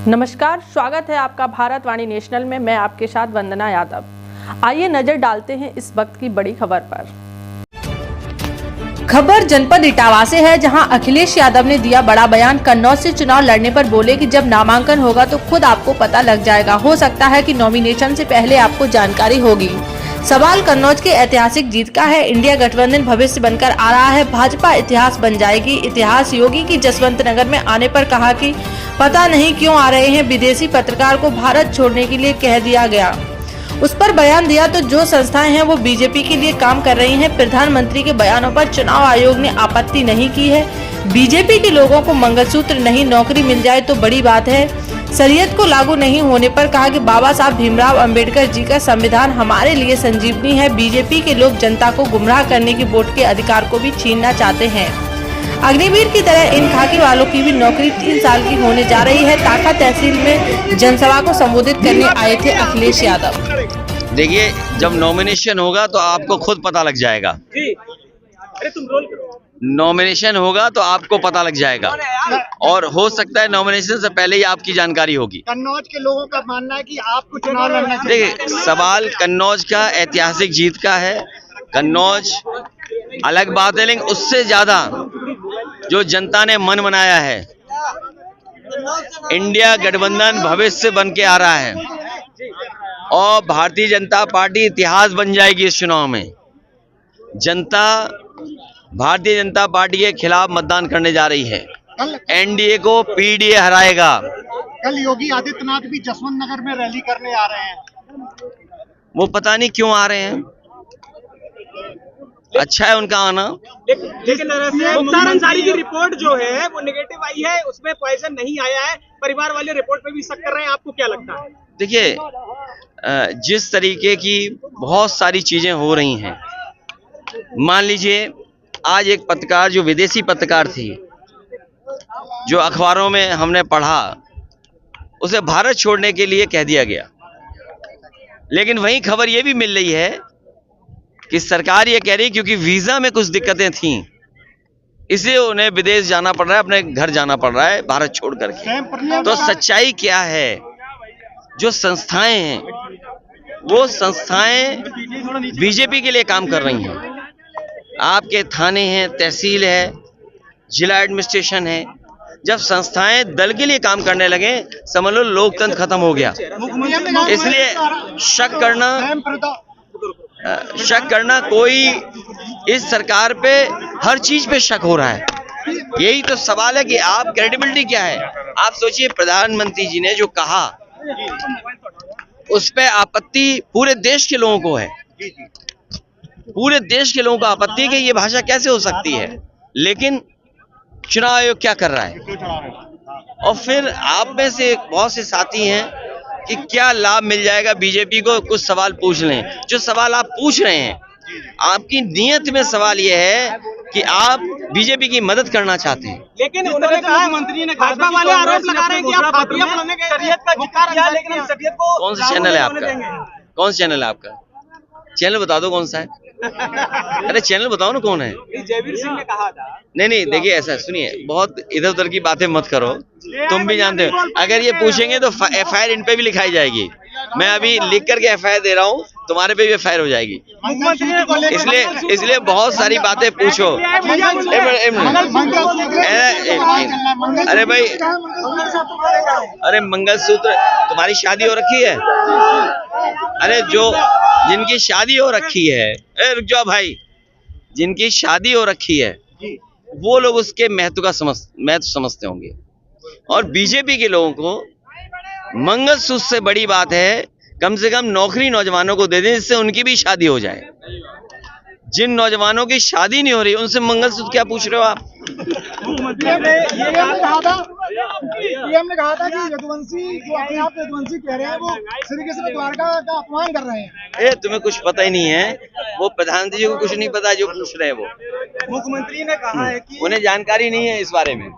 नमस्कार, स्वागत है आपका भारत वाणी नेशनल में। मैं आपके साथ वंदना यादव। आइए नजर डालते हैं इस वक्त की बड़ी खबर पर। खबर जनपद इटावा से है, जहां अखिलेश यादव ने दिया बड़ा बयान। कन्नौज से चुनाव लड़ने पर बोले कि जब नामांकन होगा तो खुद आपको पता लग जाएगा। हो सकता है कि नॉमिनेशन से पहले आपको जानकारी होगी। सवाल कन्नौज की ऐतिहासिक जीत का है। इंडिया गठबंधन भविष्य बनकर आ रहा है। भाजपा इतिहास बन जाएगी। इतिहास योगी की जसवंत नगर में आने पर कहा कि पता नहीं क्यों आ रहे हैं। विदेशी पत्रकार को भारत छोड़ने के लिए कह दिया गया। उस पर बयान दिया तो जो संस्थाएं हैं वो बीजेपी के लिए काम कर रही हैं। प्रधानमंत्री के बयानों पर चुनाव आयोग ने आपत्ति नहीं की है। बीजेपी के लोगों को मंगलसूत्र नहीं नौकरी मिल जाए तो बड़ी बात है। शरीयत को लागू नहीं होने पर कहा कि बाबा साहब भीमराव अंबेडकर जी का संविधान हमारे लिए संजीवनी है। बीजेपी के लोग जनता को गुमराह करने की वोट के अधिकार को भी छीनना चाहते हैं। अग्निवीर की तरह इन खाकी वालों की भी नौकरी 3 साल की होने जा रही है। ताका तहसील में जनसभा को संबोधित करने आए थे अखिलेश यादव। देखिए, जब नॉमिनेशन होगा तो आपको खुद पता लग जाएगा। नॉमिनेशन होगा तो आपको पता लग जाएगा, और हो सकता है नॉमिनेशन से पहले ही आपकी जानकारी होगी। कन्नौज के लोगों का मानना है कि आपको चुनाव लड़ना चाहिए। देखिए, सवाल कन्नौज का ऐतिहासिक जीत का है। कन्नौज अलग बात है, लेकिन उससे ज्यादा जो जनता ने मन बनाया है, इंडिया गठबंधन भविष्य बन के आ रहा है और भारतीय जनता पार्टी इतिहास बन जाएगी। इस चुनाव में जनता भारतीय जनता पार्टी के खिलाफ मतदान करने जा रही है। एनडीए को पीडीए हराएगा। कल योगी आदित्यनाथ भी जसवंत नगर में रैली करने आ रहे हैं। वो पता नहीं क्यों आ रहे हैं। अच्छा है उनका आना। लेकिन मुख्तार अंसारी की रिपोर्ट जो है वो नेगेटिव आई है, उसमें पॉइजन नहीं आया है। परिवार वाले रिपोर्ट पे भी शक कर रहे हैं। आपको क्या लगता है? देखिए, जिस तरीके की बहुत सारी चीजें हो रही हैं, मान लीजिए आज एक पत्रकार जो विदेशी पत्रकार थी, जो अखबारों में हमने पढ़ा, उसे भारत छोड़ने के लिए कह दिया गया। लेकिन वही खबर ये भी मिल रही है कि सरकार ये कह रही है क्योंकि वीजा में कुछ दिक्कतें थीं, इसलिए उन्हें विदेश जाना पड़ रहा है, अपने घर जाना पड़ रहा है भारत छोड़ करके। तो सच्चाई क्या है? जो संस्थाएं हैं वो संस्थाएं बीजेपी के लिए काम कर रही हैं। आपके थाने हैं, तहसील है, जिला एडमिनिस्ट्रेशन है। जब संस्थाएं दल के लिए काम करने लगे, समझ लो लोकतंत्र खत्म हो गया। इसलिए शक करना कोई इस सरकार पे हर चीज पे शक हो रहा है। यही तो सवाल है कि आप क्रेडिबिलिटी क्या है। आप सोचिए, प्रधानमंत्री जी ने जो कहा उस पे आपत्ति पूरे देश के लोगों को है। पूरे देश के लोगों को आपत्ति है कि ये भाषा कैसे हो सकती है। लेकिन चुनाव आयोग क्या कर रहा है? और फिर आप में से बहुत से साथी हैं कि क्या लाभ मिल जाएगा बीजेपी को। कुछ सवाल पूछ लें। जो सवाल आप पूछ रहे हैं, आपकी नीयत में सवाल यह है कि आप बीजेपी की मदद करना चाहते हैं। लेकिन उन्होंने कहा, मंत्री ने भाजपा वाले आरोप लगा रहे हैं कि आप फातिया बनाने के शरीयत का जिक्र किया, लेकिन हम शरीयत को कौन सा चैनल है आपका? कौन सा चैनल है आपका? चैनल बता दो कौन सा है। अरे चैनल बताओ ना कौन है। जयवीर सिंह ने कहा था। नहीं, देखिए ऐसा सुनिए, बहुत इधर उधर की बातें मत करो। तुम भी जानते हो, अगर ये पूछेंगे तो एफआईआर इन पे भी लिखाई जाएगी। मैं अभी लिख करके एफआईआर दे रहा हूँ, तुम्हारे पे भी एफआईआर हो जाएगी। इसलिए बहुत सारी बातें पूछो। अरे भाई, अरे मंगलसूत्र, तुम्हारी शादी हो रखी है? अरे जो जिनकी शादी हो रखी है, रुक जाओ भाई, जिनकी शादी हो रखी है वो लोग उसके महत्व समझते होंगे। और बीजेपी के लोगों को मंगलसूत्र से बड़ी बात है कम से कम नौकरी नौजवानों को दे दें, जिससे उनकी भी शादी हो जाए। जिन नौजवानों की शादी नहीं हो रही उनसे मंगलसूत्र क्या पूछ रहे हो आप? पीएम ने कहा था कि यदुवंशी जो अपने आप यदुवंशी कह रहे हैं वो श्री कृष्ण द्वारका का अपमान कर रहे हैं। तुम्हें कुछ पता ही नहीं है। वो प्रधानमंत्री जी को कुछ नहीं पता जो पूछ रहे हैं वो। मुख्यमंत्री ने कहा है कि उन्हें जानकारी नहीं है इस बारे में।